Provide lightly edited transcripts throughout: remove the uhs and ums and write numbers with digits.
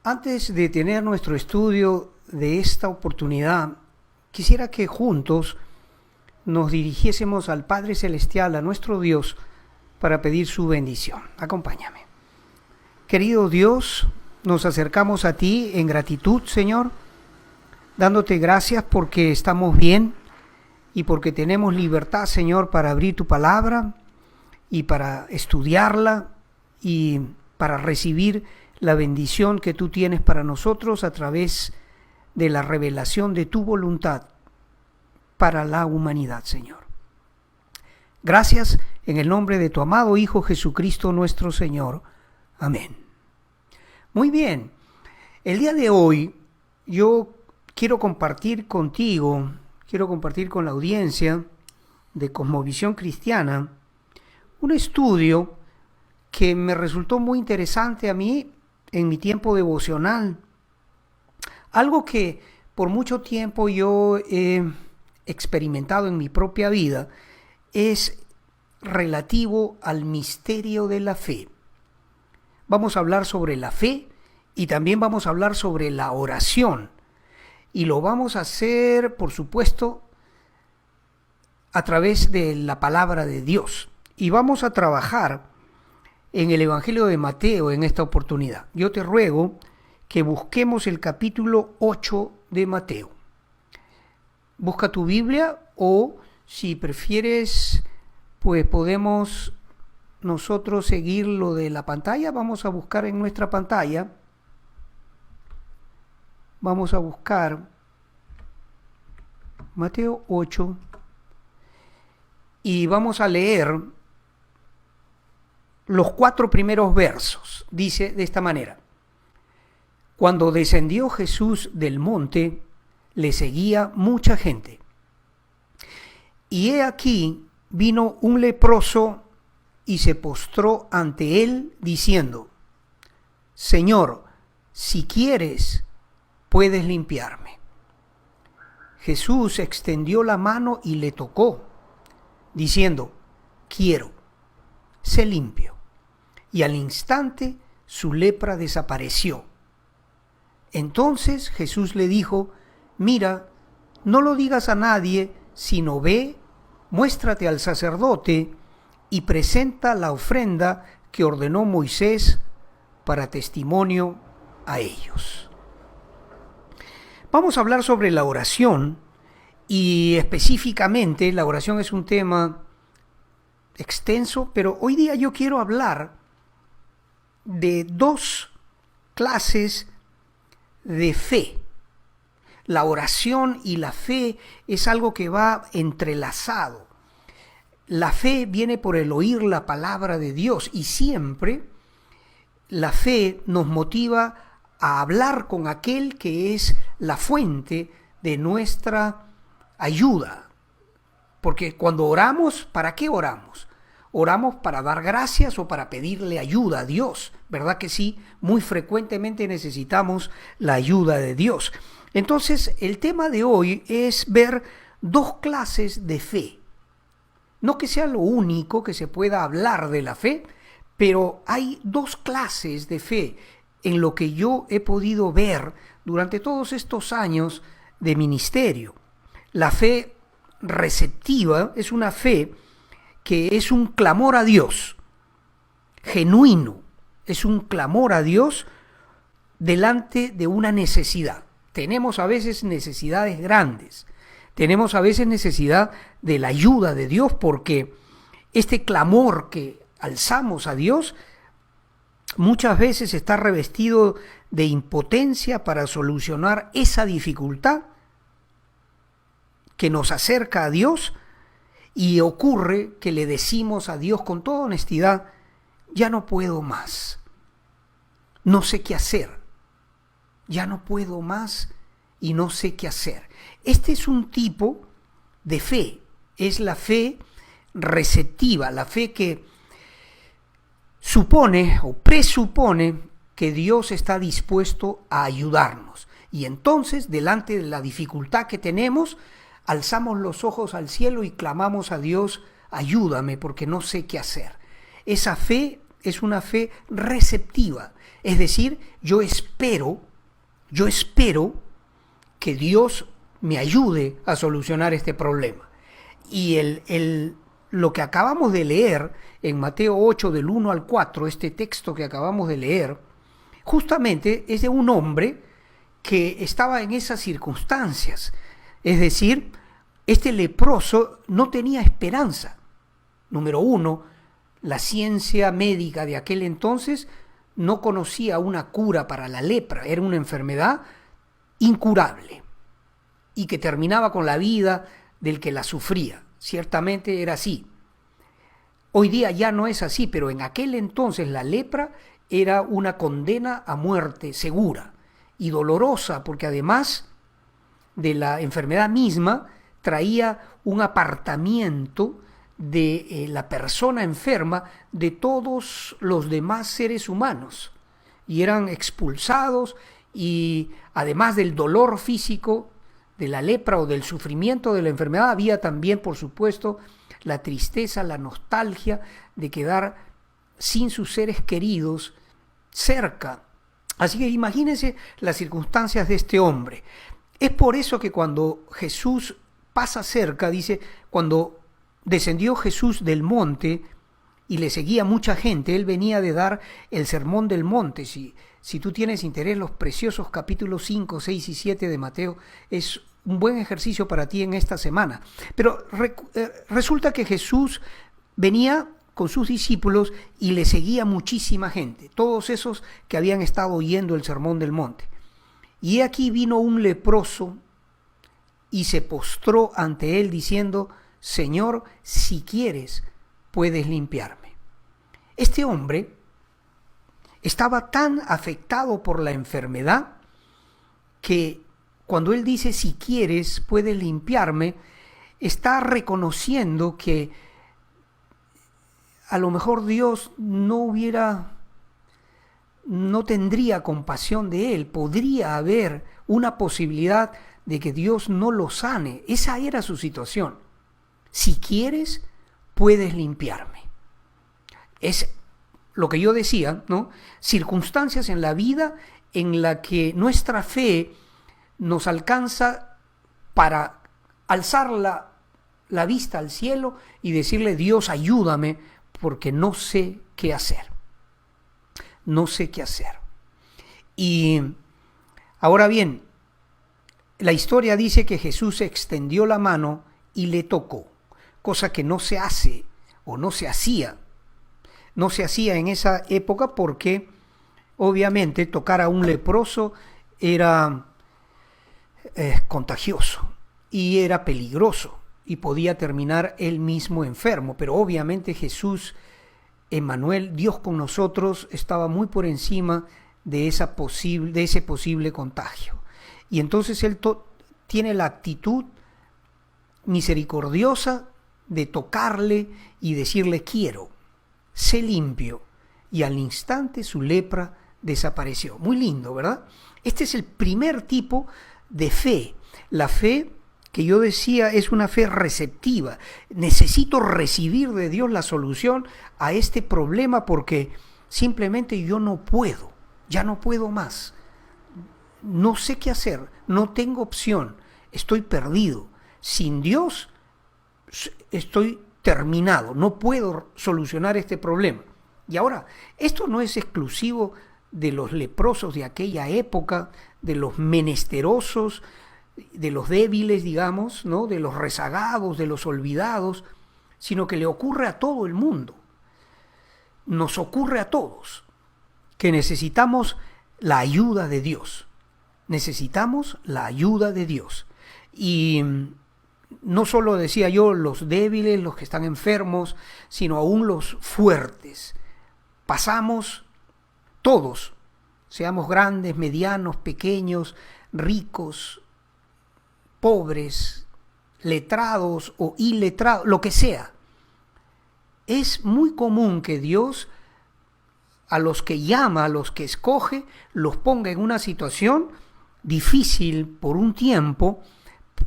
Antes de tener nuestro estudio de esta oportunidad, quisiera que juntos nos dirigiésemos al Padre Celestial, a nuestro Dios, para pedir su bendición. Acompáñame. Querido Dios, nos acercamos a ti en gratitud, Señor, dándote gracias porque estamos bien y porque tenemos libertad, Señor, para abrir tu palabra y para estudiarla y para recibir la bendición que tú tienes para nosotros a través de la revelación de tu voluntad para la humanidad, Señor. Gracias en el nombre de tu amado Hijo Jesucristo nuestro Señor. Amén. Muy bien, el día de hoy yo quiero compartir contigo, quiero compartir con la audiencia de Cosmovisión Cristiana un estudio que me resultó muy interesante a mí en mi tiempo devocional. Algo que por mucho tiempo yo he experimentado en mi propia vida es relativo al misterio de la fe. Vamos a hablar sobre la fe y también vamos a hablar sobre la oración. Y lo vamos a hacer, por supuesto, a través de la palabra de Dios. Y vamos a trabajar en el Evangelio de Mateo en esta oportunidad. Yo te ruego que busquemos el capítulo 8 de Mateo. Busca tu Biblia o, si prefieres, pues podemos nosotros seguir lo de la pantalla. Vamos a buscar en nuestra pantalla. Vamos a buscar Mateo 8 y vamos a leer los 4 primeros versos. Dice de esta manera: Cuando descendió Jesús del monte, le seguía mucha gente. Y he aquí vino un leproso y se postró ante él, diciendo: Señor, si quieres, puedes limpiarme. Jesús extendió la mano y le tocó, diciendo: Quiero, sé limpio. Y al instante su lepra desapareció. Entonces Jesús le dijo: Mira, no lo digas a nadie, sino ve, muéstrate al sacerdote y presenta la ofrenda que ordenó Moisés para testimonio a ellos. Vamos a hablar sobre la oración y específicamente la oración es un tema extenso, pero hoy día yo quiero hablar de 2 clases de fe. La oración y la fe es algo que va entrelazado. La fe viene por el oír la palabra de Dios y siempre la fe nos motiva a hablar con aquel que es la fuente de nuestra ayuda. Porque cuando oramos, ¿para qué oramos? Oramos para dar gracias o para pedirle ayuda a Dios, ¿verdad que sí? Muy frecuentemente necesitamos la ayuda de Dios. Entonces, el tema de hoy es ver 2 clases de fe. No que sea lo único que se pueda hablar de la fe, pero hay 2 clases de fe en lo que yo he podido ver durante todos estos años de ministerio. La fe receptiva es una fe que es un clamor a Dios, genuino, es un clamor a Dios delante de una necesidad. Tenemos a veces necesidades grandes, tenemos a veces necesidad de la ayuda de Dios porque este clamor que alzamos a Dios muchas veces está revestido de impotencia para solucionar esa dificultad que nos acerca a Dios. Y ocurre que le decimos a Dios con toda honestidad: ya no puedo más, no sé qué hacer, ya no puedo más y no sé qué hacer. Este es un tipo de fe, es la fe receptiva, la fe que supone o presupone que Dios está dispuesto a ayudarnos. Y entonces, delante de la dificultad que tenemos, alzamos los ojos al cielo y clamamos a Dios: ayúdame porque no sé qué hacer. Esa fe es una fe receptiva, Es decir, yo espero que Dios me ayude a solucionar este problema. Y lo que acabamos de leer en Mateo 8, del 1 al 4, este texto que acabamos de leer, justamente es de un hombre que estaba en esas circunstancias. Es decir, este leproso no tenía esperanza. Número uno, la ciencia médica de aquel entonces no conocía una cura para la lepra. Era una enfermedad incurable y que terminaba con la vida del que la sufría. Ciertamente era así. Hoy día ya no es así, pero en aquel entonces la lepra era una condena a muerte segura y dolorosa, porque además de la enfermedad misma traía un apartamiento de la persona enferma de todos los demás seres humanos, y eran expulsados, y además del dolor físico de la lepra o del sufrimiento de la enfermedad, había también, por supuesto, la tristeza, la nostalgia de quedar sin sus seres queridos cerca. Así que imagínense las circunstancias de este hombre. Es por eso que cuando Jesús pasa cerca, dice, cuando descendió Jesús del monte y le seguía mucha gente, él venía de dar el sermón del monte. Si tú tienes interés, los preciosos capítulos 5, 6 y 7 de Mateo es un buen ejercicio para ti en esta semana. Pero resulta que Jesús venía con sus discípulos y le seguía muchísima gente, todos esos que habían estado oyendo el sermón del monte. Y aquí vino un leproso y se postró ante él diciendo: Señor, si quieres, puedes limpiarme. Este hombre estaba tan afectado por la enfermedad que cuando él dice si quieres, puedes limpiarme, está reconociendo que a lo mejor Dios no tendría compasión de él. Podría haber una posibilidad de que Dios no lo sane. Esa era su situación. Si quieres, puedes limpiarme. Es lo que yo decía, ¿no? Circunstancias en la vida en la que nuestra fe nos alcanza para alzar la vista al cielo y decirle: Dios, ayúdame, porque no sé qué hacer. No sé qué hacer. Y ahora bien, la historia dice que Jesús extendió la mano y le tocó, cosa que no se hace o no se hacía. No se hacía en esa época porque obviamente tocar a un leproso era contagioso y era peligroso y podía terminar él mismo enfermo. Pero obviamente Jesús, Emmanuel, Dios con nosotros, estaba muy por encima de ese posible contagio. Y entonces él tiene la actitud misericordiosa de tocarle y decirle: quiero, sé limpio. Y al instante su lepra desapareció. Muy lindo, ¿verdad? Este es el primer tipo de fe. La fe que yo decía es una fe receptiva. Necesito recibir de Dios la solución a este problema porque simplemente yo no puedo, ya no puedo más. No sé qué hacer, no tengo opción, estoy perdido. Sin Dios estoy terminado, no puedo solucionar este problema. Y ahora, esto no es exclusivo de los leprosos de aquella época, de los menesterosos, de los débiles, digamos, ¿no? De los rezagados, de los olvidados, sino que le ocurre a todo el mundo. Nos ocurre a todos que necesitamos la ayuda de Dios. Necesitamos la ayuda de Dios. Y no solo, decía yo, los débiles, los que están enfermos, sino aún los fuertes. Pasamos todos, seamos grandes, medianos, pequeños, ricos, pobres, letrados o iletrados, lo que sea. Es muy común que Dios a los que llama, a los que escoge, los ponga en una situación difícil por un tiempo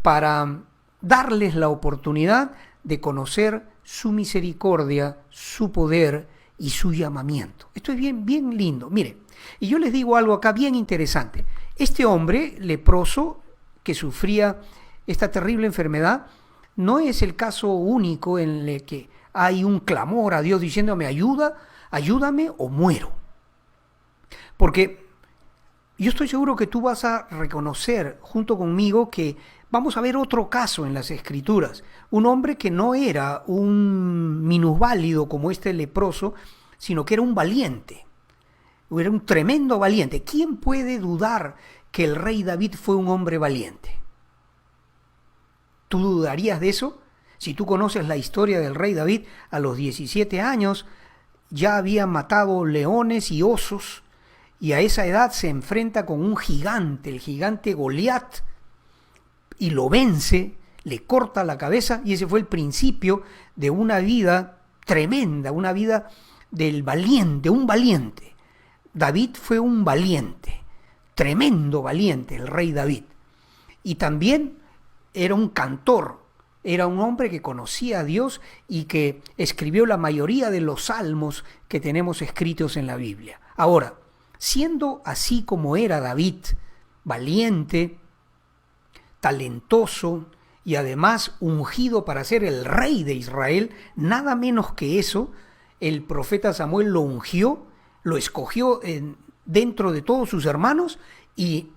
para darles la oportunidad de conocer su misericordia, su poder y su llamamiento. Esto es bien lindo. Mire, Y yo les digo algo acá bien interesante. Este hombre leproso que sufría esta terrible enfermedad no es el caso único en el que hay un clamor a Dios diciéndome ayúdame o muero. Porque yo estoy seguro que tú vas a reconocer junto conmigo que vamos a ver otro caso en las Escrituras. Un hombre que no era un minusválido como este leproso, sino que era un valiente. Era un tremendo valiente. ¿Quién puede dudar que el rey David fue un hombre valiente? ¿Tú dudarías de eso? Si tú conoces la historia del rey David, a los 17 años ya había matado leones y osos, y a esa edad se enfrenta con un gigante, el gigante Goliat, y lo vence, le corta la cabeza, y ese fue el principio de una vida tremenda, una vida del valiente, un valiente. David fue un valiente, tremendo valiente, el rey David. Y también era un cantor, era un hombre que conocía a Dios y que escribió la mayoría de los salmos que tenemos escritos en la Biblia. Ahora, siendo así como era David, valiente, talentoso y además ungido para ser el rey de Israel, nada menos que eso, el profeta Samuel lo ungió, lo escogió dentro de todos sus hermanos y,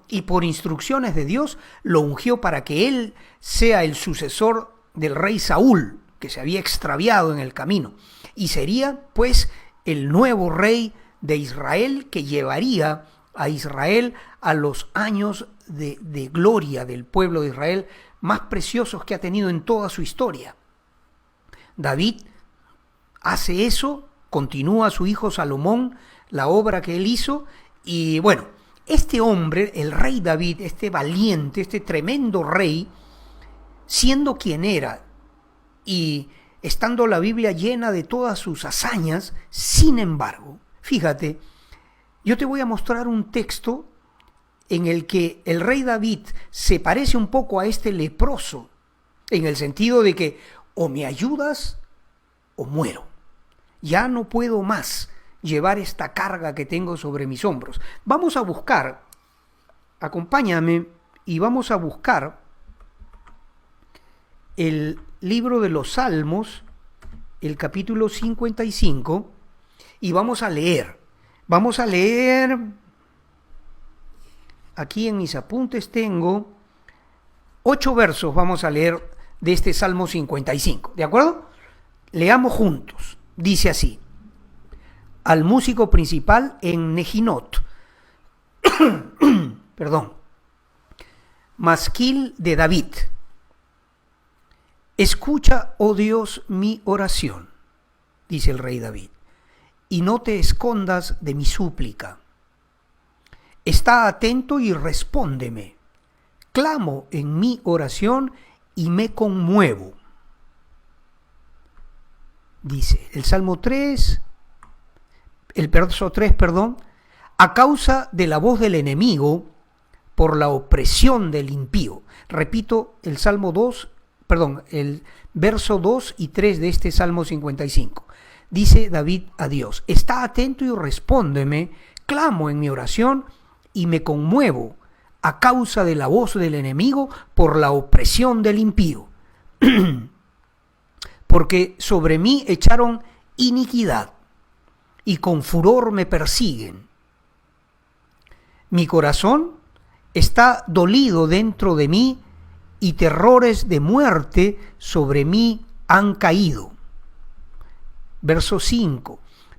y por instrucciones de Dios lo ungió para que él sea el sucesor del rey Saúl, que se había extraviado en el camino, y sería pues el nuevo rey de Israel que llevaría a Israel a los años de gloria del pueblo de Israel más preciosos que ha tenido en toda su historia. David hace eso, continúa su hijo Salomón, la obra que él hizo, y bueno, este hombre, el rey David, este valiente, este tremendo rey, siendo quien era y estando la Biblia llena de todas sus hazañas, sin embargo, fíjate, yo te voy a mostrar un texto en el que el rey David se parece un poco a este leproso, en el sentido de que o me ayudas o muero. Ya no puedo más llevar esta carga que tengo sobre mis hombros. Vamos a buscar, acompáñame, y vamos a buscar el libro de los Salmos, el capítulo 55, y vamos a leer. Vamos a leer, aquí en mis apuntes tengo 8 versos, vamos a leer de este Salmo 55, ¿de acuerdo? Leamos juntos. Dice así: al músico principal en Nejinot, masquil de David. Escucha, oh Dios, mi oración, dice el rey David, y no te escondas de mi súplica. Está atento y respóndeme. Clamo en mi oración y me conmuevo. Dice el Salmo 3, el verso 3, a causa de la voz del enemigo, por la opresión del impío. Repito el el verso 2 y 3 de este Salmo 55. Dice David a Dios: está atento y respóndeme, clamo en mi oración y me conmuevo a causa de la voz del enemigo, por la opresión del impío. Porque sobre mí echaron iniquidad y con furor me persiguen. Mi corazón está dolido dentro de mí y terrores de muerte sobre mí han caído. Verso 5.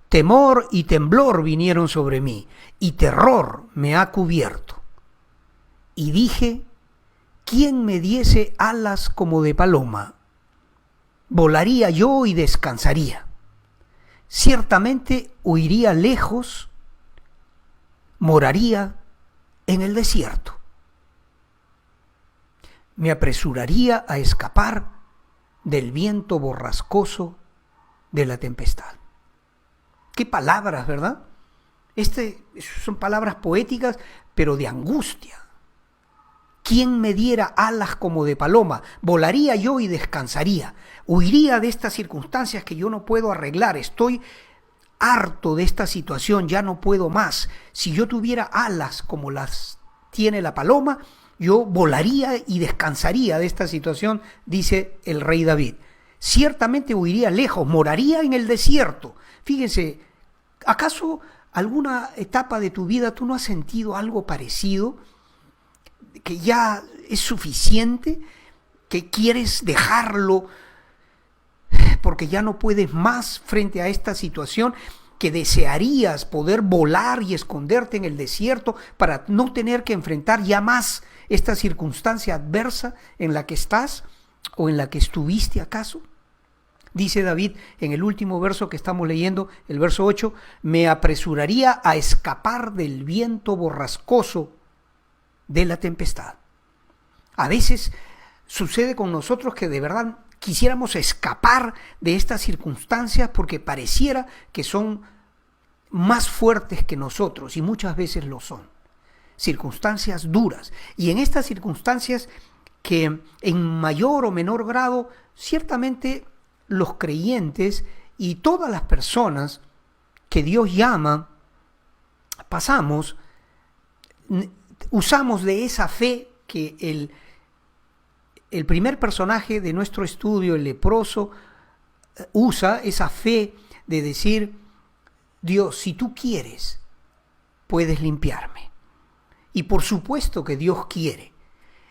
Temor y temblor vinieron sobre mí y terror me ha cubierto. Y dije: ¿quién me diese alas como de paloma? Volaría yo y descansaría. Ciertamente huiría lejos, moraría en el desierto. Me apresuraría a escapar del viento borrascoso de la tempestad. Qué palabras, ¿verdad? Son palabras poéticas, pero de angustia. ¿Quién me diera alas como de paloma? Volaría yo y descansaría. Huiría de estas circunstancias que yo no puedo arreglar. Estoy harto de esta situación, ya no puedo más. Si yo tuviera alas como las tiene la paloma, yo volaría y descansaría de esta situación, dice el rey David. Ciertamente huiría lejos, moraría en el desierto. Fíjense, ¿acaso alguna etapa de tu vida tú no has sentido algo parecido? Que ya es suficiente, que quieres dejarlo porque ya no puedes más frente a esta situación, que desearías poder volar y esconderte en el desierto para no tener que enfrentar ya más esta circunstancia adversa en la que estás o en la que estuviste acaso. Dice David en el último verso que estamos leyendo, el verso 8, me apresuraría a escapar del viento borrascoso de la tempestad. A veces sucede con nosotros que de verdad quisiéramos escapar de estas circunstancias porque pareciera que son más fuertes que nosotros, y muchas veces lo son. Circunstancias duras. Y en estas circunstancias que en mayor o menor grado, ciertamente los creyentes y todas las personas que Dios llama, usamos de esa fe que el primer personaje de nuestro estudio, el leproso, usa esa fe de decir: Dios, si tú quieres, puedes limpiarme. Y por supuesto que Dios quiere.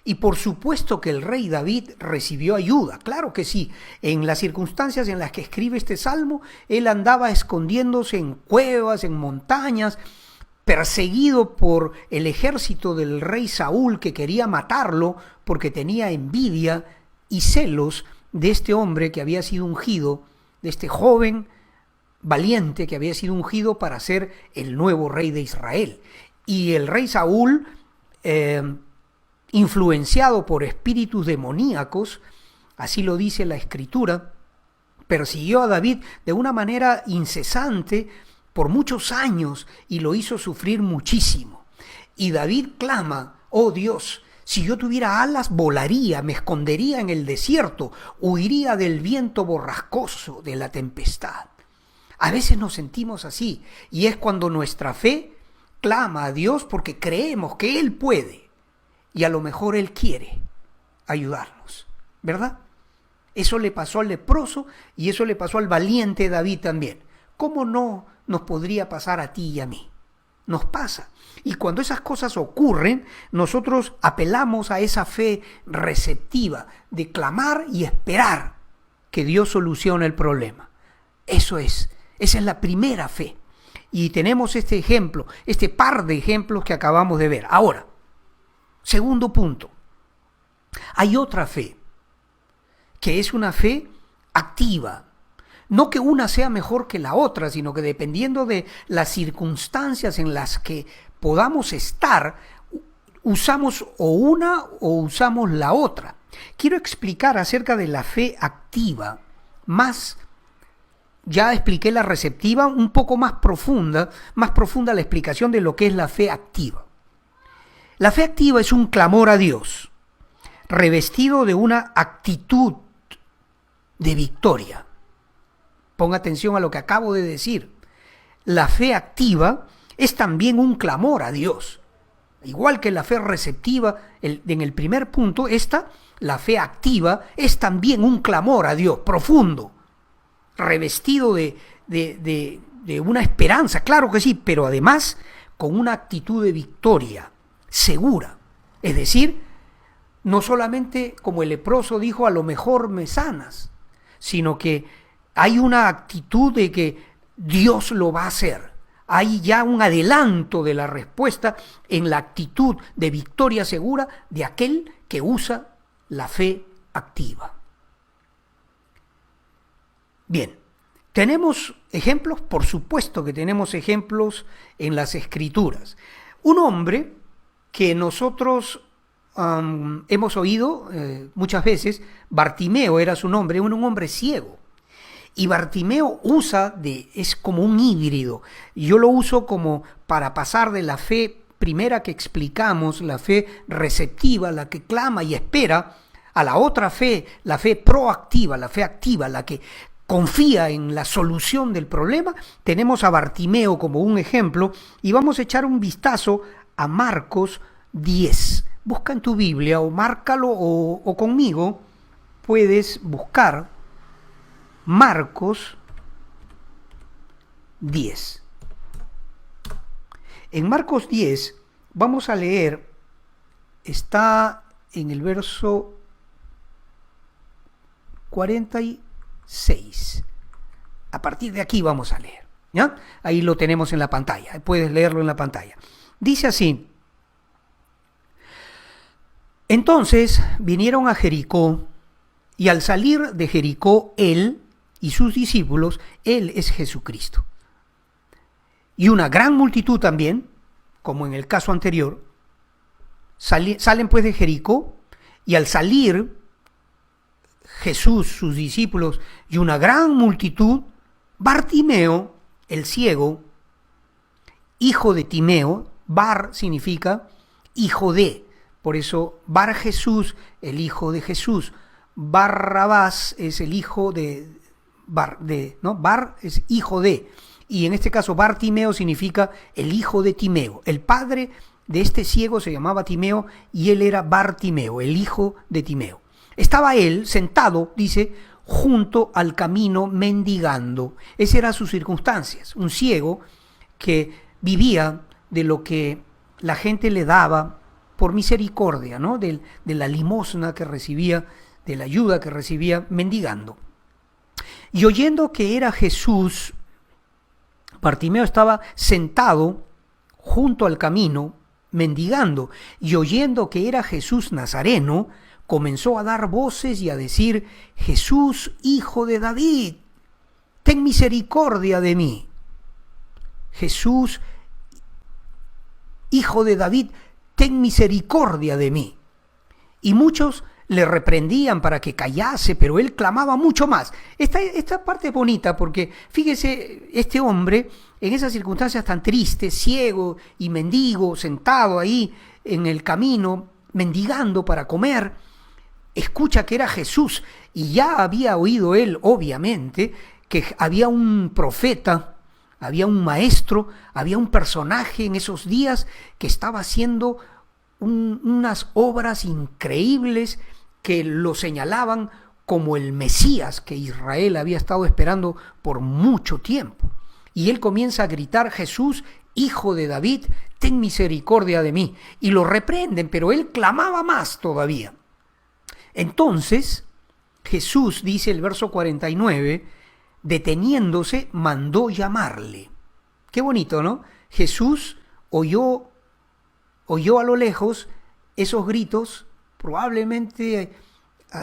Y por supuesto que el rey David recibió ayuda. Claro que sí. En las circunstancias en las que escribe este salmo, él andaba escondiéndose en cuevas, en montañas, perseguido por el ejército del rey Saúl, que quería matarlo porque tenía envidia y celos de este hombre que había sido ungido, de este joven valiente que había sido ungido para ser el nuevo rey de Israel. Y el rey Saúl, influenciado por espíritus demoníacos, así lo dice la Escritura, persiguió a David de una manera incesante por muchos años y lo hizo sufrir muchísimo. Y David clama: oh Dios, si yo tuviera alas volaría, me escondería en el desierto, huiría del viento borrascoso de la tempestad. A veces nos sentimos así, y es cuando nuestra fe clama a Dios porque creemos que Él puede, y a lo mejor Él quiere ayudarnos, ¿verdad? Eso le pasó al leproso y eso le pasó al valiente David también. ¿Cómo no nos podría pasar a ti y a mí? Nos pasa. Y cuando esas cosas ocurren, nosotros apelamos a esa fe receptiva de clamar y esperar que Dios solucione el problema. Esa es la primera fe. Y tenemos este ejemplo, este par de ejemplos que acabamos de ver. Ahora, segundo punto, hay otra fe, que es una fe activa. No que una sea mejor que la otra, sino que dependiendo de las circunstancias en las que podamos estar, usamos o una o usamos la otra. Quiero explicar acerca de la fe activa, ya expliqué la receptiva, un poco más profunda la explicación de lo que es la fe activa. La fe activa es un clamor a Dios, revestido de una actitud de victoria. Ponga atención a lo que acabo de decir. La fe activa es también un clamor a Dios. Igual que la fe receptiva, en el primer punto, la fe activa es también un clamor a Dios profundo, revestido de una esperanza, claro que sí, pero además con una actitud de victoria, segura. Es decir, no solamente como el leproso dijo, a lo mejor me sanas, sino que hay una actitud de que Dios lo va a hacer. Hay ya un adelanto de la respuesta en la actitud de victoria segura de aquel que usa la fe activa. Bien, ¿tenemos ejemplos? Por supuesto que tenemos ejemplos en las Escrituras. Un hombre que nosotros hemos oído muchas veces, Bartimeo era su nombre, un hombre ciego. Y Bartimeo es como un híbrido. Yo lo uso como para pasar de la fe primera que explicamos, la fe receptiva, la que clama y espera, a la otra fe, la fe proactiva, la fe activa, la que confía en la solución del problema. Tenemos a Bartimeo como un ejemplo y vamos a echar un vistazo a Marcos 10. Busca en tu Biblia o márcalo o conmigo puedes buscar Marcos 10. En Marcos 10 vamos a leer, está en el verso 46. A partir de aquí vamos a leer, ¿ya? Ahí lo tenemos en la pantalla, puedes leerlo en la pantalla. Dice así: entonces vinieron a Jericó, y al salir de Jericó él y sus discípulos, él es Jesucristo, y una gran multitud también, como en el caso anterior, salen pues de Jericó, y al salir Jesús, sus discípulos y una gran multitud, Bartimeo, el ciego, hijo de Timeo, Bar significa hijo de, por eso Bar Jesús, el hijo de Jesús, Barrabás es el hijo ¿no? Bar es hijo de, y en este caso Bartimeo significa el hijo de Timeo. El padre de este ciego se llamaba Timeo y él era Bartimeo, el hijo de Timeo. Estaba él sentado, dice, junto al camino mendigando. Esas eran sus circunstancias. Un ciego que vivía de lo que la gente le daba por misericordia, ¿no? De la limosna que recibía, de la ayuda que recibía mendigando. Y oyendo que era Jesús, Bartimeo estaba sentado junto al camino mendigando, y oyendo que era Jesús Nazareno, comenzó a dar voces y a decir: Jesús, hijo de David, ten misericordia de mí. Jesús, hijo de David, ten misericordia de mí. Y muchos le reprendían para que callase, pero él clamaba mucho más. Esta parte es bonita porque, fíjese, este hombre, en esas circunstancias tan tristes, ciego y mendigo, sentado ahí en el camino, mendigando para comer, escucha que era Jesús, y ya había oído él, obviamente, que había un profeta, había un maestro, había un personaje en esos días que estaba haciendo unas obras increíbles que lo señalaban como el Mesías que Israel había estado esperando por mucho tiempo. Y él comienza a gritar: Jesús, hijo de David, ten misericordia de mí. Y lo reprenden, pero él clamaba más todavía. Entonces, Jesús, dice el verso 49, deteniéndose, mandó llamarle. Qué bonito, ¿no? Jesús oyó a lo lejos esos gritos, probablemente,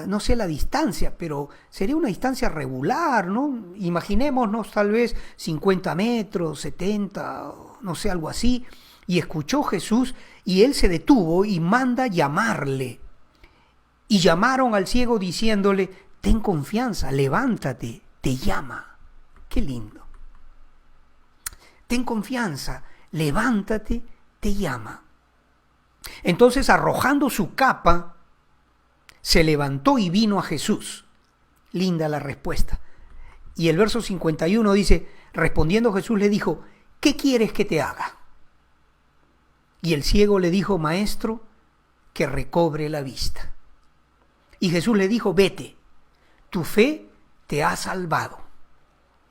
no sé la distancia, pero sería una distancia regular, ¿no? Imaginémonos tal vez 50 metros, 70, no sé, algo así. Y escuchó Jesús y él se detuvo y manda llamarle. Y llamaron al ciego diciéndole: ten confianza, levántate, te llama. Qué lindo. Ten confianza, levántate, te llama. Entonces, arrojando su capa, se levantó y vino a Jesús. Linda la respuesta. Y el verso 51 dice: respondiendo Jesús le dijo: ¿qué quieres que te haga? Y el ciego le dijo: maestro, que recobre la vista. Y Jesús le dijo: vete, tu fe te ha salvado.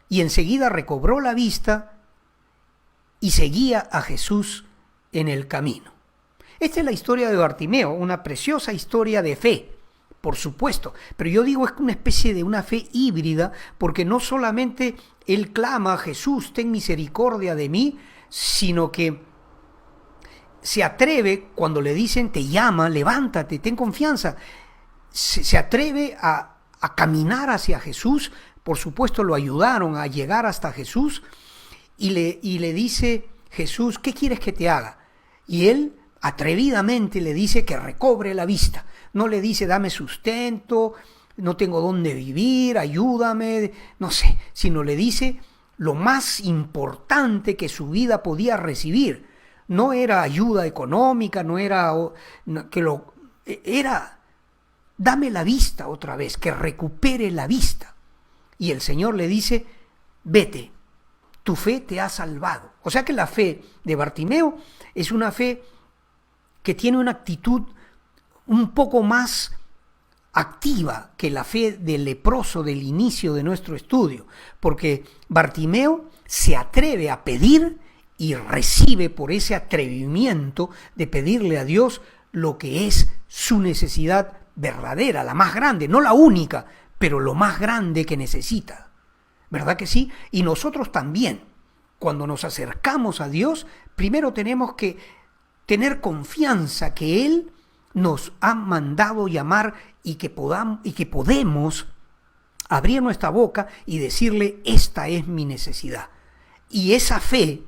Y enseguida recobró la vista y seguía a Jesús en el camino. Esta es la historia de Bartimeo, una preciosa historia de fe, por supuesto. Pero yo digo, es una especie de una fe híbrida, porque no solamente él clama a Jesús, ten misericordia de mí, sino que se atreve, cuando le dicen, te llama, levántate, ten confianza, se atreve a caminar hacia Jesús. Por supuesto, lo ayudaron a llegar hasta Jesús y le dice: Jesús, ¿qué quieres que te haga? Y él atrevidamente le dice que recobre la vista. No le dice: dame sustento, no tengo dónde vivir, ayúdame, no sé, sino le dice lo más importante que su vida podía recibir. No era ayuda económica, era dame la vista otra vez, que recupere la vista. y el Señor le dice, vete, tu fe te ha salvado. O sea que la fe de Bartimeo es una fe que tiene una actitud un poco más activa que la fe del leproso del inicio de nuestro estudio, porque Bartimeo se atreve a pedir y recibe por ese atrevimiento de pedirle a Dios lo que es su necesidad verdadera, la más grande, no la única, pero lo más grande que necesita. ¿Verdad que sí? Y nosotros también, cuando nos acercamos a Dios, primero tenemos que tener confianza que Él nos ha mandado llamar y que podemos abrir nuestra boca y decirle, esta es mi necesidad. Y esa fe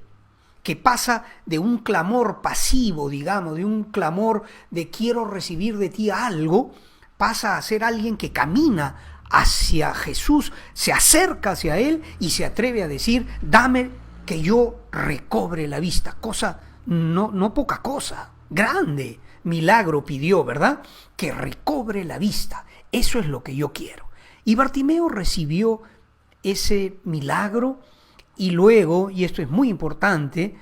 que pasa de un clamor pasivo, digamos, de un clamor de quiero recibir de ti algo, pasa a ser alguien que camina hacia Jesús, se acerca hacia Él y se atreve a decir, dame que yo recobre la vista. Cosa, no poca cosa, grande milagro pidió, ¿verdad? Que recobre la vista. Eso es lo que yo quiero. Y Bartimeo recibió ese milagro y luego, y esto es muy importante,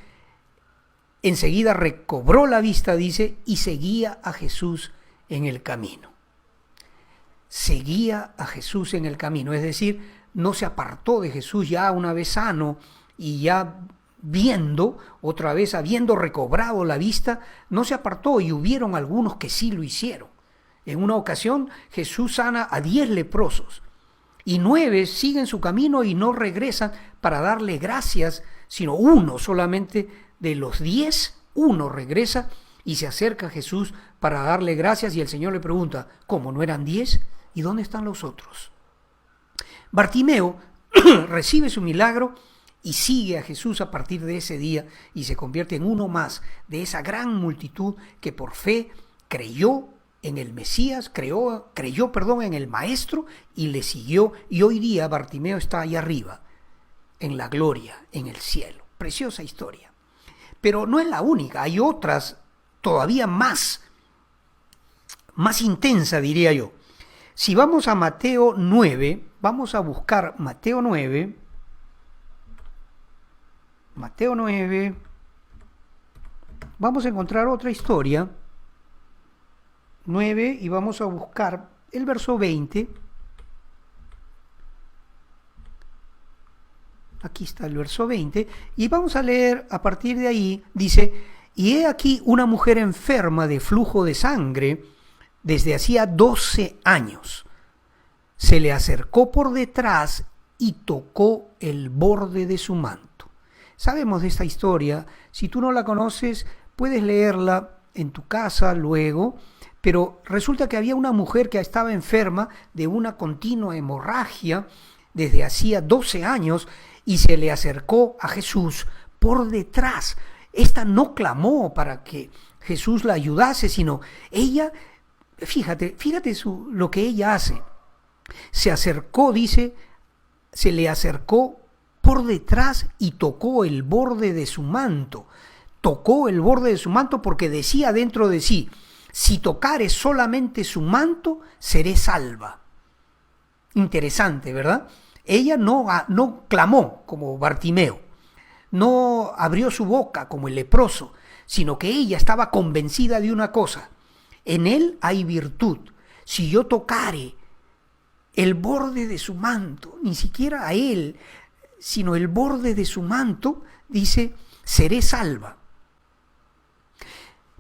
enseguida recobró la vista, dice, y seguía a Jesús en el camino. Seguía a Jesús en el camino, es decir, no se apartó de Jesús ya una vez sano y ya viendo, otra vez habiendo recobrado la vista, no se apartó, y hubieron algunos que sí lo hicieron. En una ocasión Jesús sana a 10 leprosos y 9 siguen su camino y no regresan para darle gracias, sino uno solamente de los 10, uno regresa y se acerca a Jesús para darle gracias, y el Señor le pregunta, ¿cómo no eran 10? ¿Y dónde están los otros? Bartimeo recibe su milagro y sigue a Jesús a partir de ese día y se convierte en uno más de esa gran multitud que por fe creyó en el Mesías, creyó en el Maestro y le siguió, y hoy día Bartimeo está ahí arriba, en la gloria, en el cielo. Preciosa historia. Pero no es la única, hay otras todavía más intensa, diría yo. Si vamos a Mateo 9, vamos a buscar Mateo 9, vamos a encontrar otra historia, 9, y vamos a buscar el verso 20. Aquí está el verso 20, y vamos a leer a partir de ahí, dice, y he aquí una mujer enferma de flujo de sangre desde hacía 12 años. Se le acercó por detrás y tocó el borde de su manto. Sabemos de esta historia, si tú no la conoces, puedes leerla en tu casa luego, pero resulta que había una mujer que estaba enferma de una continua hemorragia desde hacía 12 años y se le acercó a Jesús por detrás. Esta no clamó para que Jesús la ayudase, sino ella, fíjate lo que ella hace. Se acercó, dice, se le acercó por detrás y tocó el borde de su manto. Tocó el borde de su manto porque decía dentro de sí, si tocare solamente su manto, seré salva. Interesante, ¿verdad? Ella no clamó como Bartimeo, no abrió su boca como el leproso, sino que ella estaba convencida de una cosa: en él hay virtud. Si yo tocare el borde de su manto, ni siquiera a él, sino el borde de su manto, dice, seré salva.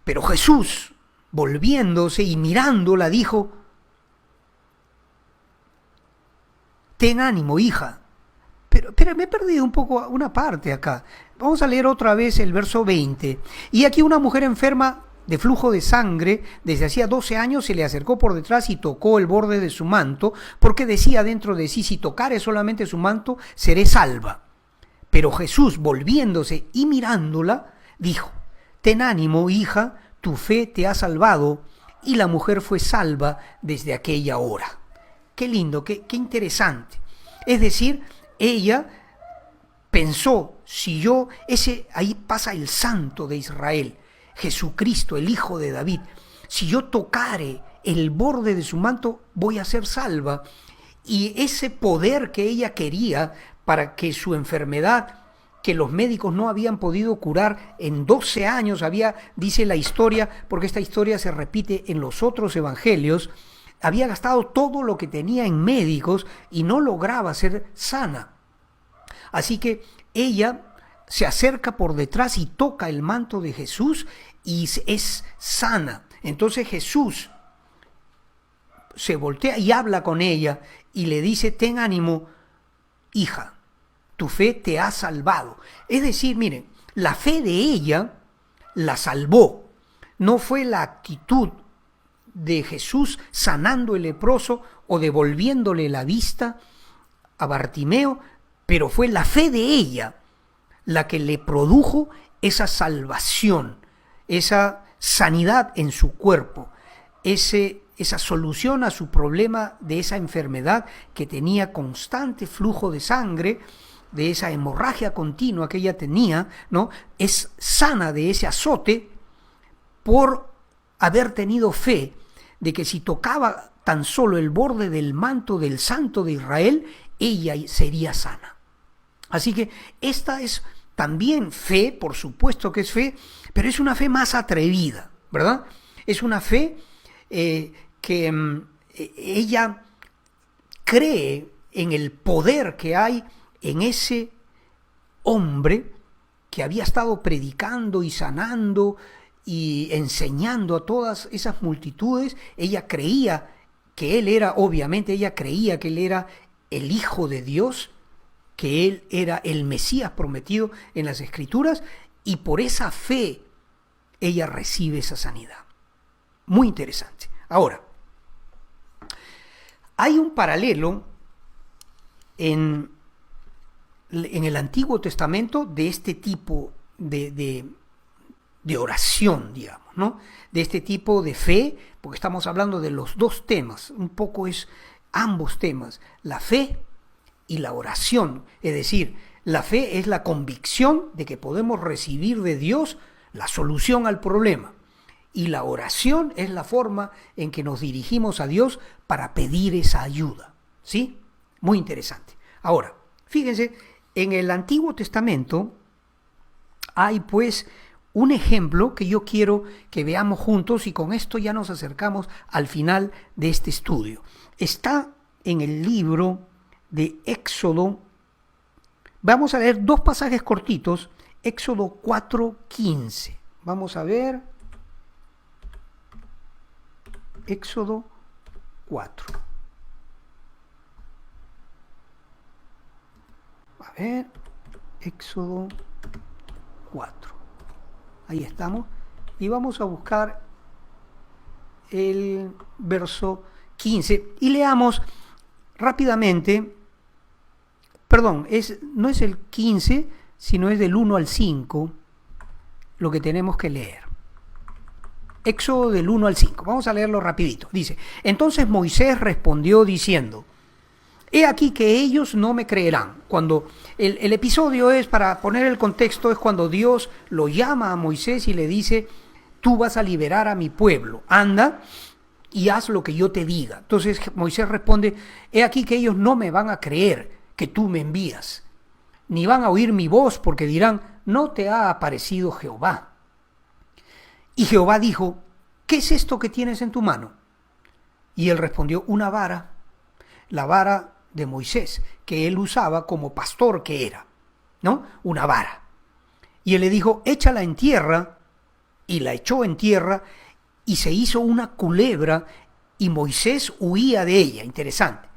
Pero Jesús, volviéndose y mirándola, dijo, ten ánimo, hija. Pero me he perdido un poco una parte acá. Vamos a leer otra vez el verso 20. Y aquí una mujer enferma de flujo de sangre desde hacía 12 años se le acercó por detrás y tocó el borde de su manto, porque decía dentro de sí, si tocare solamente su manto, seré salva. Pero Jesús, volviéndose y mirándola, dijo, ten ánimo, hija, tu fe te ha salvado. Y la mujer fue salva desde aquella hora. Qué lindo, qué interesante. Es decir, ella pensó, ahí pasa el Santo de Israel, Jesucristo, el Hijo de David, si yo tocare el borde de su manto, voy a ser salva. y ese poder que ella quería para que su enfermedad, que los médicos no habían podido curar en 12 años, dice la historia, porque esta historia se repite en los otros evangelios, había gastado todo lo que tenía en médicos y no lograba ser sana. Así que ella se acerca por detrás y toca el manto de Jesús y es sana. Entonces Jesús se voltea y habla con ella y le dice: ten ánimo, hija, tu fe te ha salvado. Es decir, miren, la fe de ella la salvó. No fue la actitud de Jesús sanando el leproso o devolviéndole la vista a Bartimeo, pero fue la fe de ella la que le produjo esa salvación, esa sanidad en su cuerpo, esa solución a su problema de esa enfermedad que tenía constante flujo de sangre, de esa hemorragia continua que ella tenía, ¿no? Es sana de ese azote por haber tenido fe de que si tocaba tan solo el borde del manto del Santo de Israel, ella sería sana. Así que esta es también fe, por supuesto que es fe, pero es una fe más atrevida, ¿verdad? Es una fe que ella cree en el poder que hay en ese hombre que había estado predicando y sanando y enseñando a todas esas multitudes. Ella creía que él era, obviamente ella creía que él era el Hijo de Dios, que él era el Mesías prometido en las Escrituras, y por esa fe ella recibe esa sanidad. Muy interesante. Ahora, hay un paralelo en el Antiguo Testamento de este tipo de oración, digamos, ¿no? De este tipo de fe, porque estamos hablando de los dos temas, un poco es ambos temas, la fe y la oración. Es decir, la fe es la convicción de que podemos recibir de Dios la solución al problema, y la oración es la forma en que nos dirigimos a Dios para pedir esa ayuda, ¿sí? Muy interesante. Ahora, fíjense, en el Antiguo Testamento hay pues un ejemplo que yo quiero que veamos juntos, y con esto ya nos acercamos al final de este estudio. Está en el libro de Éxodo. Vamos a leer dos pasajes cortitos, Éxodo 4:15. Vamos a ver. Éxodo 4. A ver, Éxodo 4. Ahí estamos. Y vamos a buscar el verso 15 y leamos rápidamente. Perdón, no es el 15, sino es del 1 al 5 lo que tenemos que leer. Éxodo del 1 al 5. Vamos a leerlo rapidito. Dice: entonces Moisés respondió diciendo: he aquí que ellos no me creerán. Cuando el episodio es, para poner el contexto, es cuando Dios lo llama a Moisés y le dice: tú vas a liberar a mi pueblo, anda y haz lo que yo te diga. Entonces Moisés responde: he aquí que ellos no me van a creer que tú me envías, ni van a oír mi voz, porque dirán: no te ha aparecido Jehová. Y Jehová dijo: ¿qué es esto que tienes en tu mano? Y él respondió: una vara, la vara de Moisés, que él usaba como pastor que era, ¿no? Una vara. Y él le dijo: échala en tierra, y la echó en tierra, y se hizo una culebra, y Moisés huía de ella. Interesante.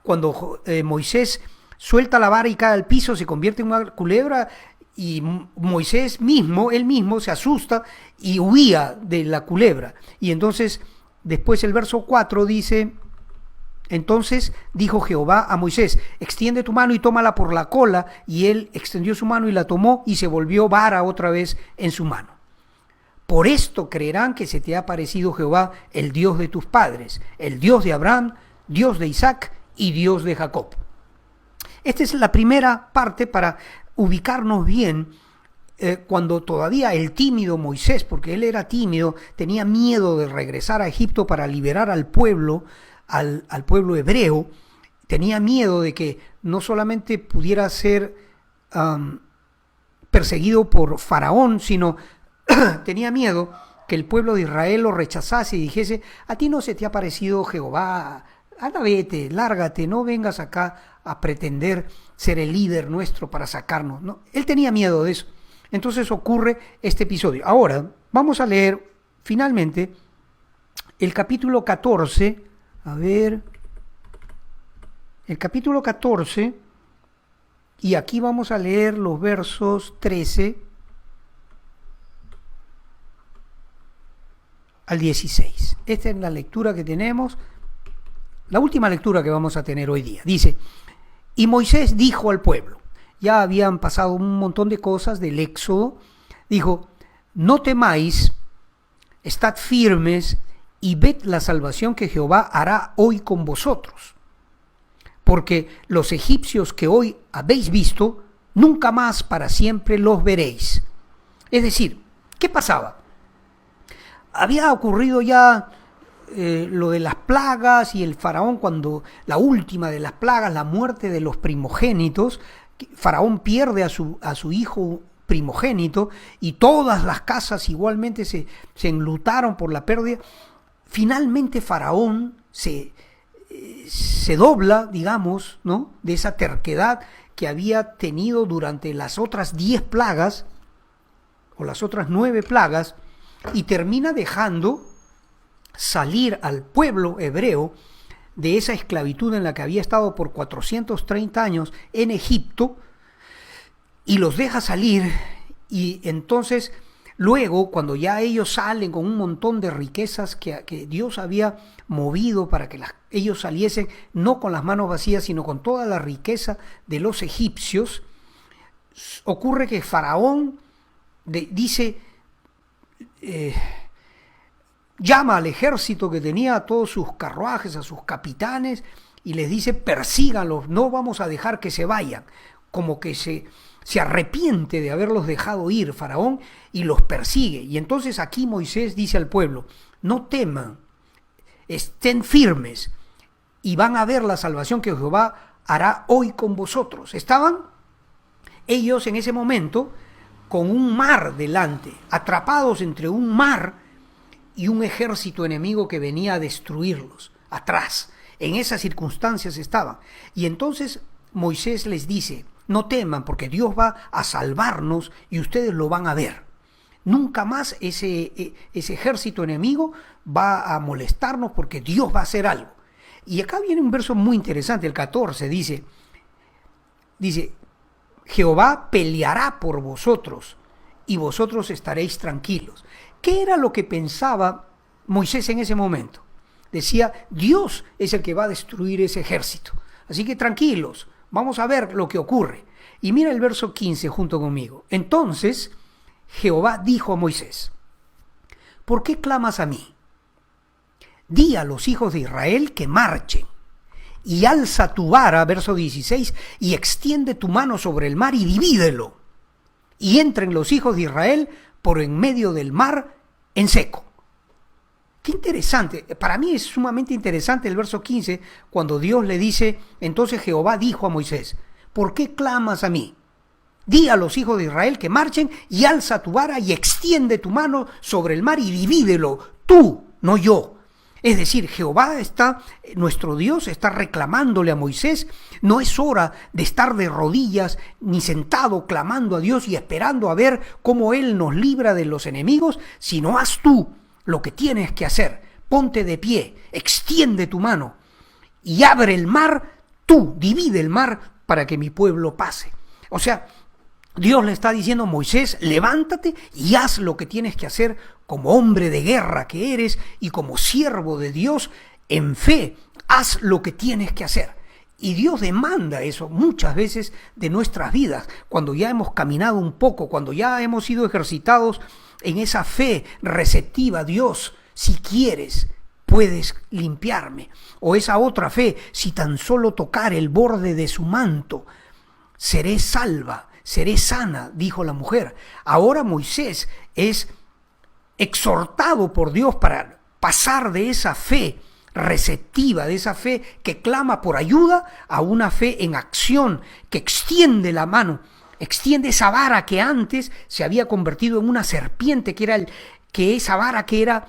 Cuando Moisés suelta la vara y cae al piso, se convierte en una culebra, y Moisés mismo, él mismo se asusta y huía de la culebra. Y entonces, después el verso 4 dice: entonces dijo Jehová a Moisés: extiende tu mano y tómala por la cola. Y él extendió su mano y la tomó, y se volvió vara otra vez en su mano. Por esto creerán que se te ha aparecido Jehová, el Dios de tus padres, el Dios de Abraham, Dios de Isaac y Dios de Jacob. Esta es la primera parte para ubicarnos bien, cuando todavía el tímido Moisés, porque él era tímido, tenía miedo de regresar a Egipto para liberar al pueblo, al pueblo hebreo, tenía miedo de que no solamente pudiera ser perseguido por Faraón, sino tenía miedo que el pueblo de Israel lo rechazase y dijese: a ti no se te ha parecido Jehová, anda, vete, lárgate, no vengas acá a pretender ser el líder nuestro para sacarnos. No, él tenía miedo de eso. Entonces ocurre este episodio. Ahora vamos a leer finalmente el capítulo 14, a ver, el capítulo 14, y aquí vamos a leer los versos 13 al 16. Esta es la lectura que tenemos, la última lectura que vamos a tener hoy día. Dice: y Moisés dijo al pueblo, ya habían pasado un montón de cosas del éxodo, dijo: no temáis, estad firmes y ved la salvación que Jehová hará hoy con vosotros. Porque los egipcios que hoy habéis visto, nunca más para siempre los veréis. Es decir, ¿qué pasaba? Había ocurrido ya lo de las plagas y el faraón, cuando la última de las plagas, la muerte de los primogénitos, Faraón pierde a su hijo primogénito y todas las casas igualmente se enlutaron por la pérdida. Finalmente Faraón se dobla, digamos, ¿no?, de esa terquedad que había tenido durante las otras 10 plagas o las otras 9 plagas, y termina dejando salir al pueblo hebreo de esa esclavitud en la que había estado por 430 años en Egipto, y los deja salir. Y entonces luego, cuando ya ellos salen con un montón de riquezas que Dios había movido para que ellos saliesen no con las manos vacías, sino con toda la riqueza de los egipcios, ocurre que Faraón dice, llama al ejército que tenía, a todos sus carruajes, a sus capitanes, y les dice: persíganlos, no vamos a dejar que se vayan. Como que se arrepiente de haberlos dejado ir Faraón y los persigue. Y entonces aquí Moisés dice al pueblo: no teman, estén firmes y van a ver la salvación que Jehová hará hoy con vosotros. Estaban ellos en ese momento con un mar delante, atrapados entre un mar y un ejército enemigo que venía a destruirlos atrás. En esas circunstancias estaban. Y entonces Moisés les dice: no teman, porque Dios va a salvarnos y ustedes lo van a ver. Nunca más ese ejército enemigo va a molestarnos, porque Dios va a hacer algo. Y acá viene un verso muy interesante, el 14, dice: Jehová peleará por vosotros y vosotros estaréis tranquilos. ¿Qué era lo que pensaba Moisés en ese momento? Decía: Dios es el que va a destruir ese ejército, así que tranquilos, vamos a ver lo que ocurre. Y mira el verso 15 junto conmigo. Entonces Jehová dijo a Moisés: ¿por qué clamas a mí? Di a los hijos de Israel que marchen, y alza tu vara, verso 16, y extiende tu mano sobre el mar y divídelo, y entren los hijos de Israel por en medio del mar en seco. Qué interesante, para mí es sumamente interesante el verso 15, cuando Dios le dice: entonces Jehová dijo a Moisés: ¿por qué clamas a mí? Di a los hijos de Israel que marchen, y alza tu vara y extiende tu mano sobre el mar y divídelo, tú, no yo. Es decir, Jehová nuestro Dios está reclamándole a Moisés: no es hora de estar de rodillas ni sentado clamando a Dios y esperando a ver cómo Él nos libra de los enemigos, sino haz tú lo que tienes que hacer. Ponte de pie, extiende tu mano y abre el mar, tú divide el mar para que mi pueblo pase. O sea, Dios le está diciendo: Moisés, levántate y haz lo que tienes que hacer como hombre de guerra que eres y como siervo de Dios en fe. Haz lo que tienes que hacer. Y Dios demanda eso muchas veces de nuestras vidas, cuando ya hemos caminado un poco, cuando ya hemos sido ejercitados en esa fe receptiva. Dios, si quieres, puedes limpiarme. O esa otra fe: si tan solo tocar el borde de su manto, seré salva. Seré sana, dijo la mujer. Ahora Moisés es exhortado por Dios para pasar de esa fe receptiva, de esa fe que clama por ayuda, a una fe en acción, que extiende la mano, extiende esa vara que antes se había convertido en una serpiente, que esa vara que era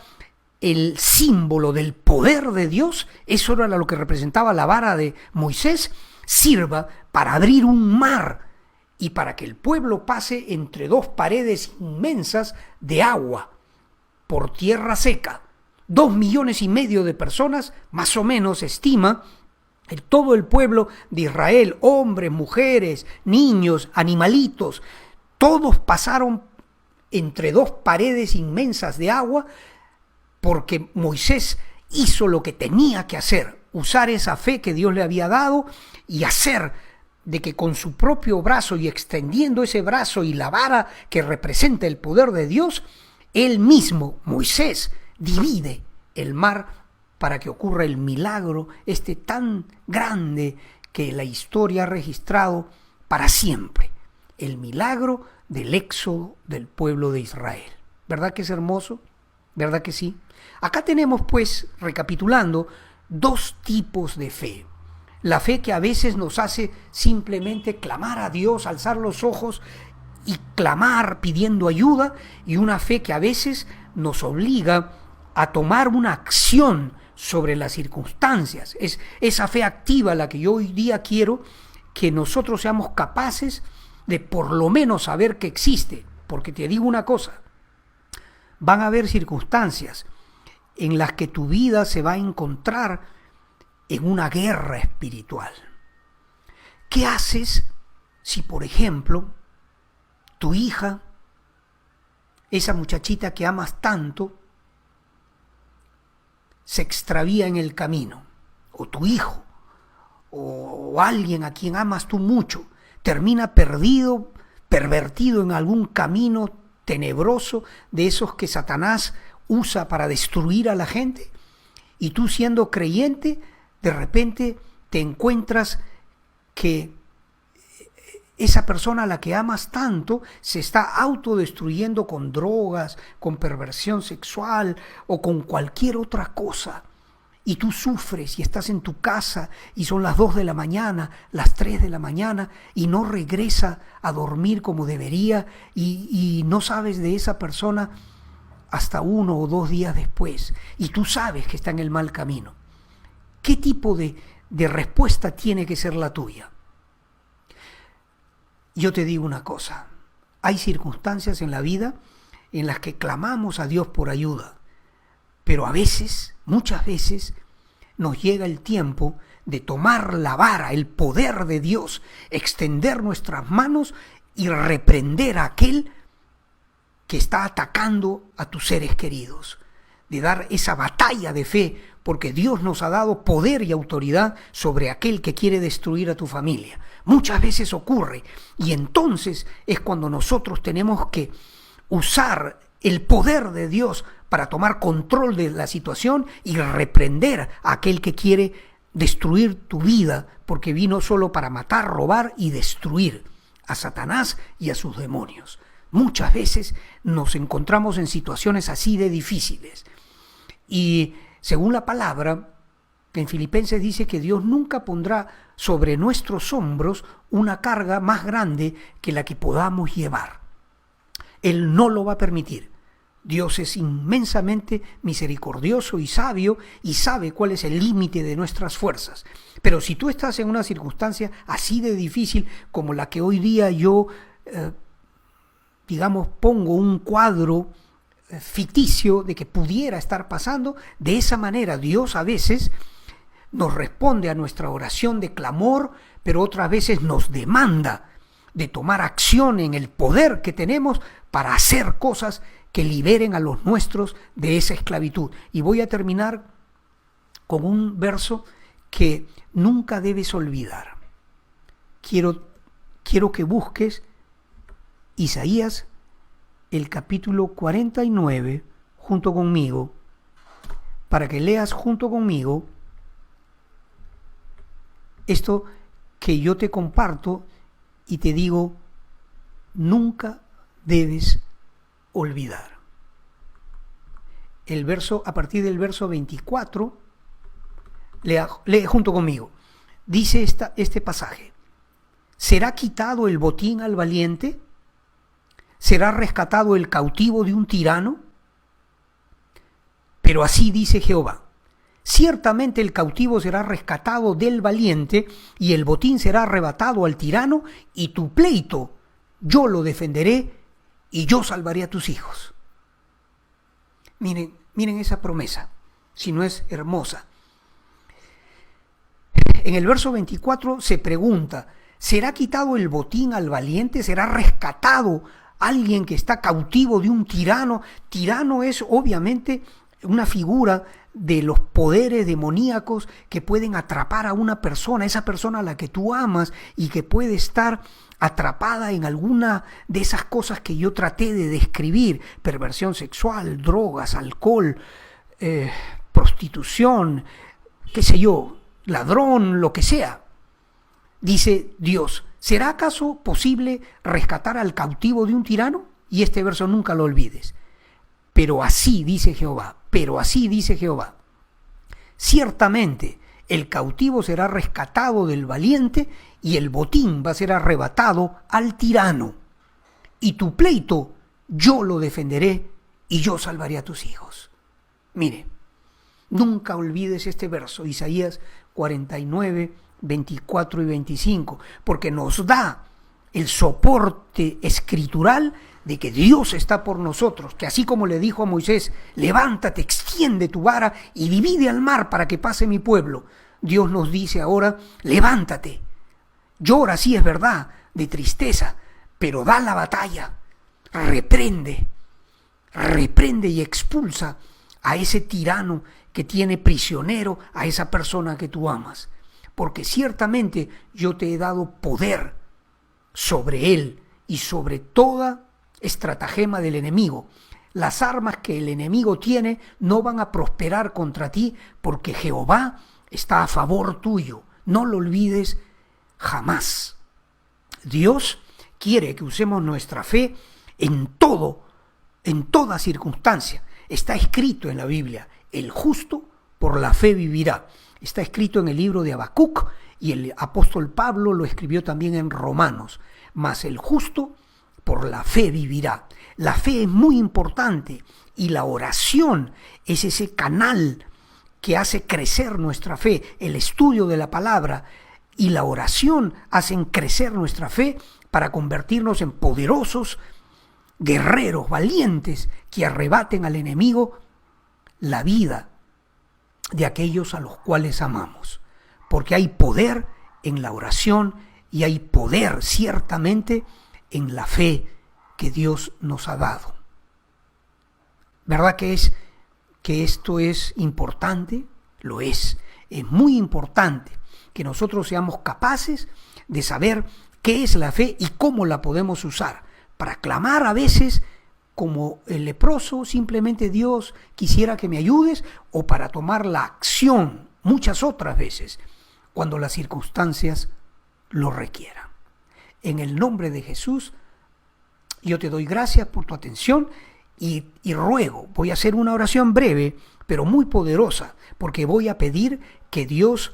el símbolo del poder de Dios, eso era lo que representaba la vara de Moisés, sirva para abrir un mar y para que el pueblo pase entre dos paredes inmensas de agua por tierra seca. 2,5 millones de personas, más o menos, estima, todo el pueblo de Israel, hombres, mujeres, niños, animalitos, todos pasaron entre dos paredes inmensas de agua porque Moisés hizo lo que tenía que hacer, usar esa fe que Dios le había dado y hacer de que con su propio brazo y extendiendo ese brazo y la vara que representa el poder de Dios, él mismo, Moisés, divide el mar para que ocurra el milagro tan grande que la historia ha registrado para siempre, el milagro del éxodo del pueblo de Israel. ¿Verdad que es hermoso? ¿Verdad que sí? Acá tenemos, pues, recapitulando, 2 tipos de fe. La fe que a veces nos hace simplemente clamar a Dios, alzar los ojos y clamar pidiendo ayuda, y una fe que a veces nos obliga a tomar una acción sobre las circunstancias. Es esa fe activa la que yo hoy día quiero que nosotros seamos capaces de por lo menos saber que existe, porque te digo una cosa, van a haber circunstancias en las que tu vida se va a encontrar en una guerra espiritual. ¿Qué haces si, por ejemplo, tu hija, esa muchachita que amas tanto, se extravía en el camino? O tu hijo, o alguien a quien amas tú mucho, termina perdido, pervertido en algún camino tenebroso de esos que Satanás usa para destruir a la gente, y tú, siendo creyente, de repente te encuentras que esa persona a la que amas tanto se está autodestruyendo con drogas, con perversión sexual o con cualquier otra cosa. Y tú sufres y estás en tu casa y son las 2 de la mañana, las 3 de la mañana y no regresa a dormir como debería y no sabes de esa persona hasta 1 o 2 días después. Y tú sabes que está en el mal camino. ¿Qué tipo de respuesta tiene que ser la tuya? Yo te digo una cosa, hay circunstancias en la vida en las que clamamos a Dios por ayuda, pero a veces, muchas veces, nos llega el tiempo de tomar la vara, el poder de Dios, extender nuestras manos y reprender a aquel que está atacando a tus seres queridos, de dar esa batalla de fe, porque Dios nos ha dado poder y autoridad sobre aquel que quiere destruir a tu familia. Muchas veces ocurre, y entonces es cuando nosotros tenemos que usar el poder de Dios para tomar control de la situación y reprender a aquel que quiere destruir tu vida, porque vino solo para matar, robar y destruir, a Satanás y a sus demonios. Muchas veces nos encontramos en situaciones así de difíciles. Y según la palabra, en Filipenses dice que Dios nunca pondrá sobre nuestros hombros una carga más grande que la que podamos llevar. Él no lo va a permitir. Dios es inmensamente misericordioso y sabio y sabe cuál es el límite de nuestras fuerzas. Pero si tú estás en una circunstancia así de difícil como la que hoy día yo, pongo un cuadro ficticio de que pudiera estar pasando, de esa manera Dios a veces nos responde a nuestra oración de clamor, pero otras veces nos demanda de tomar acción en el poder que tenemos para hacer cosas que liberen a los nuestros de esa esclavitud. Y voy a terminar con un verso que nunca debes olvidar. Quiero que busques Isaías, el capítulo 49, junto conmigo, para que leas junto conmigo esto que yo te comparto y te digo, nunca debes olvidar. A partir del verso 24, lee junto conmigo. Dice este pasaje: ¿será quitado el botín al valiente? ¿Será rescatado el cautivo de un tirano? Pero así dice Jehová: ciertamente el cautivo será rescatado del valiente, y el botín será arrebatado al tirano, y tu pleito yo lo defenderé, y yo salvaré a tus hijos. Miren esa promesa, si no es hermosa. En el verso 24 se pregunta: ¿será quitado el botín al valiente? ¿Será rescatado alguien que está cautivo de un tirano? Tirano es obviamente una figura de los poderes demoníacos que pueden atrapar a una persona, esa persona a la que tú amas y que puede estar atrapada en alguna de esas cosas que yo traté de describir: perversión sexual, drogas, alcohol, prostitución, qué sé yo, ladrón, lo que sea. Dice Dios: ¿será acaso posible rescatar al cautivo de un tirano? Y este verso nunca lo olvides. Pero así dice Jehová, ciertamente el cautivo será rescatado del valiente, y el botín va a ser arrebatado al tirano. Y tu pleito yo lo defenderé, y yo salvaré a tus hijos. Mire, nunca olvides este verso, Isaías 49, 24 y 25, porque nos da el soporte escritural de que Dios está por nosotros, que así como le dijo a Moisés: levántate, extiende tu vara y divide al mar para que pase mi pueblo, Dios nos dice ahora: levántate, llora, sí es verdad, de tristeza, pero da la batalla, reprende y expulsa a ese tirano que tiene prisionero a esa persona que tú amas, porque ciertamente yo te he dado poder sobre él y sobre toda estratagema del enemigo. Las armas que el enemigo tiene no van a prosperar contra ti, porque Jehová está a favor tuyo. No lo olvides jamás. Dios quiere que usemos nuestra fe en toda circunstancia. Está escrito en la Biblia: el justo por la fe vivirá. Está escrito en el libro de Habacuc, y el apóstol Pablo lo escribió también en Romanos: mas el justo por la fe vivirá. La fe es muy importante, y la oración es ese canal que hace crecer nuestra fe. El estudio de la palabra y la oración hacen crecer nuestra fe para convertirnos en poderosos guerreros valientes que arrebaten al enemigo la vida de aquellos a los cuales amamos. Porque hay poder en la oración, y hay poder ciertamente en la fe que Dios nos ha dado. ¿Verdad que esto es importante? Lo es. Es muy importante que nosotros seamos capaces de saber qué es la fe y cómo la podemos usar para clamar a veces como el leproso: simplemente Dios, quisiera que me ayudes, o para tomar la acción muchas otras veces cuando las circunstancias lo requieran. En el nombre de Jesús, yo te doy gracias por tu atención y ruego, voy a hacer una oración breve, pero muy poderosa, porque voy a pedir que Dios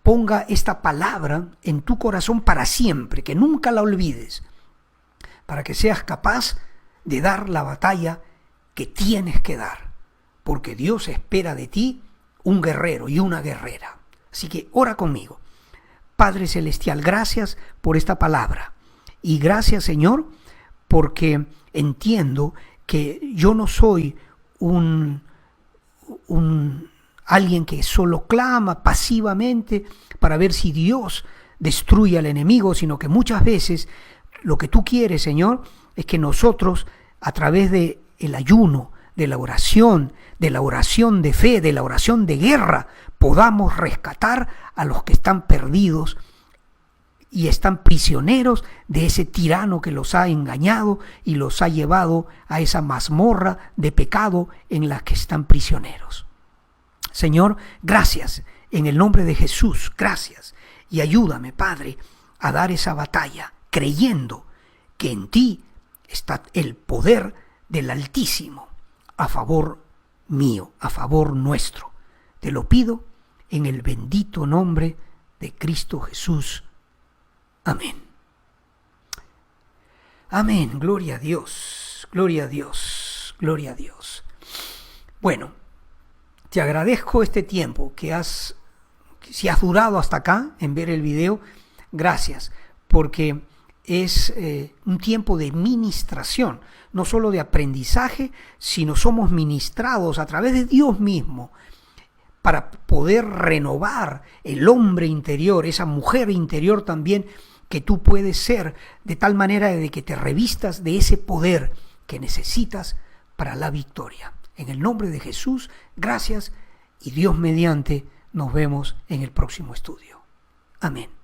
ponga esta palabra en tu corazón para siempre, que nunca la olvides, para que seas capaz de dar la batalla que tienes que dar, porque Dios espera de ti un guerrero y una guerrera. Así que ora conmigo. Padre Celestial, gracias por esta palabra, y gracias, Señor, porque entiendo que yo no soy alguien que solo clama pasivamente para ver si Dios destruye al enemigo, sino que muchas veces lo que tú quieres, Señor, es que nosotros, a través de el ayuno, de la oración de fe, de la oración de guerra, podamos rescatar a los que están perdidos y están prisioneros de ese tirano que los ha engañado y los ha llevado a esa mazmorra de pecado en la que están prisioneros. Señor, gracias, en el nombre de Jesús, gracias, y ayúdame, Padre, a dar esa batalla, creyendo que en ti está el poder del Altísimo a favor mío, a favor nuestro. Te lo pido en el bendito nombre de Cristo Jesús. Amén. Amén. Gloria a Dios. Gloria a Dios. Gloria a Dios. Bueno, te agradezco este tiempo si has durado hasta acá en ver el video, gracias, porque es un tiempo de ministración, no solo de aprendizaje, sino somos ministrados a través de Dios mismo para poder renovar el hombre interior, esa mujer interior también que tú puedes ser, de tal manera de que te revistas de ese poder que necesitas para la victoria. En el nombre de Jesús, gracias, y Dios mediante, nos vemos en el próximo estudio. Amén.